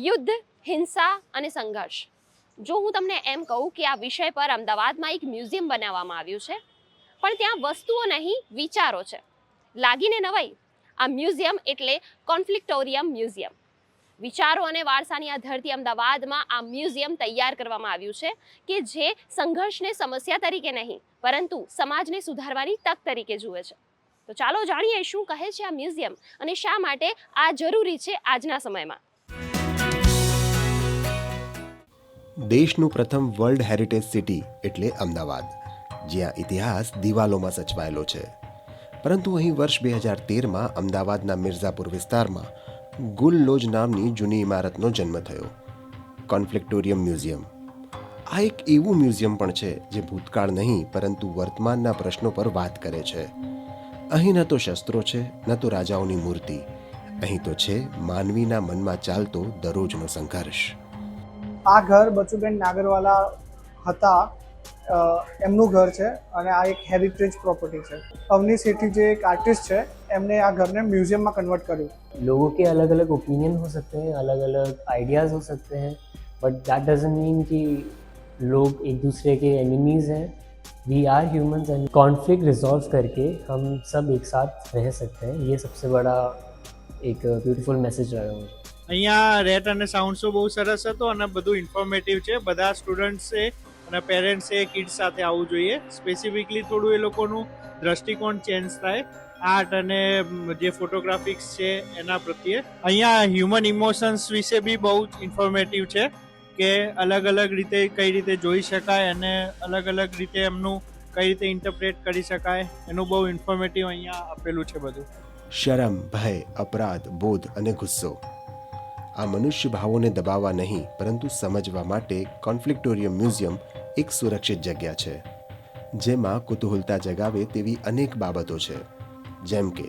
યુદ્ધ, હિંસા અને સંઘર્ષ. જો હું તમને એમ કહું કે આ વિષય પર અમદાવાદમાં એક મ્યુઝિયમ બનાવવામાં આવ્યું છે, પણ ત્યાં વસ્તુઓ નહીં, વિચારો છે. લાગીને નવાઈ, આ મ્યુઝિયમ એટલે કોન્ફ્લિક્ટોરિયમ મ્યુઝિયમ. વિચારો અને વારસાની આ ધરતી અમદાવાદમાં આ મ્યુઝિયમ તૈયાર કરવામાં આવ્યું છે કે જે સંઘર્ષને સમસ્યા તરીકે નહીં, પરંતુ સમાજને સુધારવાની તક તરીકે જુએ છે. તો ચાલો જાણીએ શું કહે છે આ મ્યુઝિયમ અને શા માટે આ જરૂરી છે આજના સમયમાં. દેશનું પ્રથમ વર્લ્ડ હેરિટેજ સિટી એટલે અમદાવાદ, જ્યાં ઇતિહાસ દિવાલોમાં સચવાયેલો છે. પરંતુ અહીં વર્ષ 2013માં અમદાવાદના મિર્ઝાપુર વિસ્તારમાં ગુલ લોજ નામની જૂની ઇમારતનો જન્મ થયો. કોન્ફ્લિક્ટોરિયમ મ્યુઝિયમ આ એક એવું મ્યુઝિયમ પણ છે જે ભૂતકાળ નહીં પરંતુ વર્તમાનના પ્રશ્નો પર વાત કરે છે. અહીં ન તો શસ્ત્રો છે, ન તો રાજાઓની મૂર્તિ. અહીં તો છે માનવીના મનમાં ચાલતો દરરોજનો સંઘર્ષ. આ ઘર બચુબેન નાગરવાલા હતા, એમનું ઘર છે અને આ એક હેરિટેજ પ્રોપર્ટી છે. અવની સેઠી જે એક આર્ટિસ્ટ છે, એમને આ ઘરને म्यूजियम में कन्वर्ट કર્યું. लोगों के अलग अलग ओपिनियन हो सकते हैं, अलग अलग आइडियाज़ हो सकते हैं, बट दैट डजंट मीन कि लोग एक दूसरे के एनिमीज़ हैं. We are humans and conflict resolve करके हम सब एक साथ रह सकते हैं. ये सबसे बड़ा एक ब्यूटीफुल मैसेज રહ્યો है. અહીંયા રેટ અને સાઉન્ડ શો બહુ સરસ હતો અને બધું ઇન્ફોર્મેટિવ છે. બધા સ્ટુડન્ટ્સે અને પેરેન્ટ્સે કિડ્સ સાથે આવવું જોઈએ. સ્પેસિફિકલી થોડું એ લોકોનું દ્રષ્ટિકોણ ચેન્જ થાય આર્ટ અને જે ફોટોગ્રાફિક્સ છે એના પ્રત્યે. અહીંયા હ્યુમન ઇમોશન્સ વિશે બી બહુ જ ઇન્ફોર્મેટિવ છે કે અલગ અલગ રીતે કઈ રીતે જોઈ શકાય અને અલગ અલગ રીતે એમનું કઈ રીતે ઇન્ટરપ્રેટ કરી શકાય એનું બહુ ઇન્ફોર્મેટિવ અહીંયા આપેલું છે બધું. શરમ, ભય, અપરાધ, બોધ અને ગુસ્સો આ મનુષ્ય ભાવોને દબાવવા નહીં પરંતુ સમજવા માટે કોન્ફ્લિક્ટોરિયમ મ્યુઝિયમ એક સુરક્ષિત જગ્યા છે, જેમાં કુતૂહલતા જગાવે તેવી અનેક બાબતો છે. જેમ કે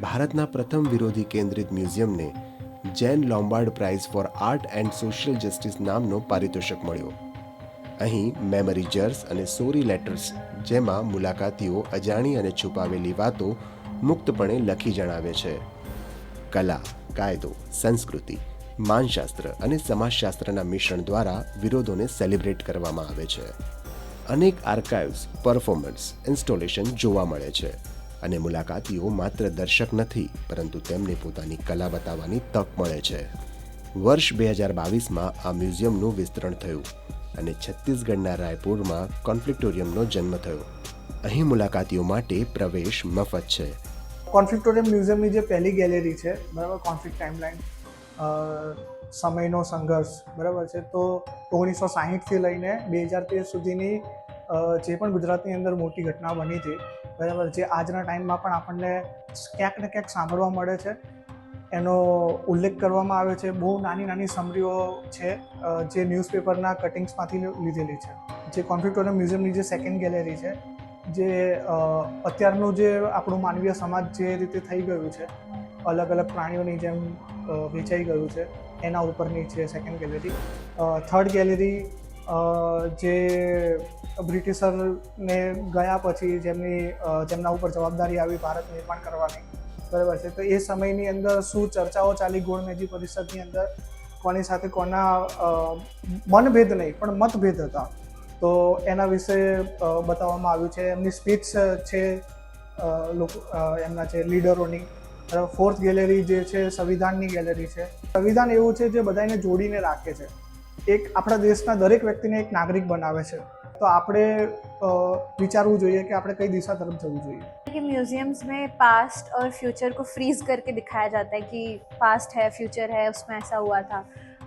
ભારતના પ્રથમ વિરોધી કેન્દ્રિત મ્યુઝિયમને Jane Lombard Prize for Art and Social Justice નામનો પારિતોષિક મળ્યો. અહીં મેમરી જર્સ અને સોરી લેટર્સ, જેમાં મુલાકાતીઓ અજાણી અને છુપાવેલી વાતો મુક્તપણે લખી જણાવે છે. કલા, કાયદો, સંસ્કૃતિ, માનશાસ્ત્ર અને સમાજશાસ્ત્રના મિશ્રણ દ્વારા વિરોધોને સેલિબ્રેટ કરવામાં આવે છે. અનેક આર્કાઇવ્સ, પરફોર્મન્સ, ઇન્સ્ટોલેશન જોવા મળે છે અને મુલાકાતીઓ માત્ર દર્શક નથી પરંતુ તેમને પોતાની કલા બતાવવાની તક મળે છે. વર્ષ 2022માં આ મ્યુઝિયમનું વિસ્તરણ થયું અને છત્તીસગઢના રાયપુરમાં કોન્ફ્લિક્ટોરિયમનો જન્મ થયો. અહીં મુલાકાતીઓ માટે પ્રવેશ મફત છે. કોન્ફ્લિક્ટોરિયમ મ્યુઝિયમની જે પહેલી ગેલેરી છે, બરાબર, કોન્ફ્લિક્ટ ટાઈમલાઇન, સમયનો સંઘર્ષ, બરાબર છે, તો 1960થી લઈને 2013 સુધીની જે પણ ગુજરાતની અંદર મોટી ઘટના બની હતી, બરાબર, જે આજના ટાઈમમાં પણ આપણને ક્યાંક ને ક્યાંક સાંભળવા મળે છે, એનો ઉલ્લેખ કરવામાં આવે છે. બહુ નાની નાની સમરીઓ છે જે ન્યૂઝપેપરના કટિંગ્સમાંથી લીધેલી છે. જે કોન્ફ્લિક્ટોરિયમ મ્યુઝિયમની જે સેકન્ડ ગેલેરી છે, જે અત્યારનું જે આપણું માનવીય સમાજ જે રીતે થઈ ગયું છે, અલગ અલગ પ્રાણીઓની જેમ વેચાઈ ગયું છે, એના ઉપરની છે સેકન્ડ ગેલેરી. થર્ડ ગેલેરી જે બ્રિટિશરને ગયા પછી જેમના ઉપર જવાબદારી આવી ભારત નિર્માણ કરવાની, બરાબર છે, તો એ સમયની અંદર શું ચર્ચાઓ ચાલી ગોળમેજી પરિષદની અંદર, કોની સાથે કોના મનભેદ નહીં પણ મતભેદ હતા, તો એના વિશે બતાવવામાં આવ્યું છે. એમની સ્પીચ છે લોકો એમના છે લીડરોની. ફોર્થ ગેલેરી જે છે સંવિધાનની ગેલેરી છે. સંવિધાન એવું છે જે બધાને જોડીને રાખે છે, એક આપણા દેશના દરેક વ્યક્તિને એક નાગરિક બનાવે છે. તો આપણે વિચારવું જોઈએ કે આપણે કઈ દિશા તરફ જવું જોઈએ. कि म्यूजियम्स में पास्ट और फ्यूचर को फ्रीज करके दिखाया जाता है कि पास्ट है, फ्यूचर है, उसमें ऐसा हुआ था,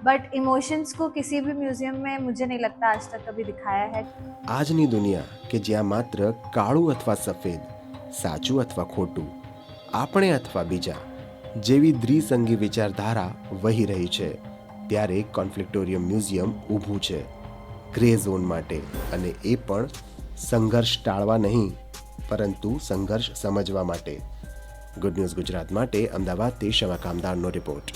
बट इमोशंस को किसी भी म्यूजियम में मुझे नहीं लगता आज तक कभी दिखाया है. આજની દુનિયા કે જ્યાં માત્ર કાળું અથવા સફેદ, સાચું અથવા ખોટું, આપણે અથવા બીજા જેવી દ્વિસંગી વિચારધારા વહી રહી છે, ત્યારે કોન્ફ્લિક્ટોરિયમ મ્યુઝિયમ ઊભું છે ગ્રે ઝોન માટે, અને એ પણ સંઘર્ષ ટાળવા નહીં પરંતુ સંઘર્ષ સમજવા માટે. ગુડ ન્યૂઝ ગુજરાત માટે અમદાવાદથી શમા કામદારનો રિપોર્ટ.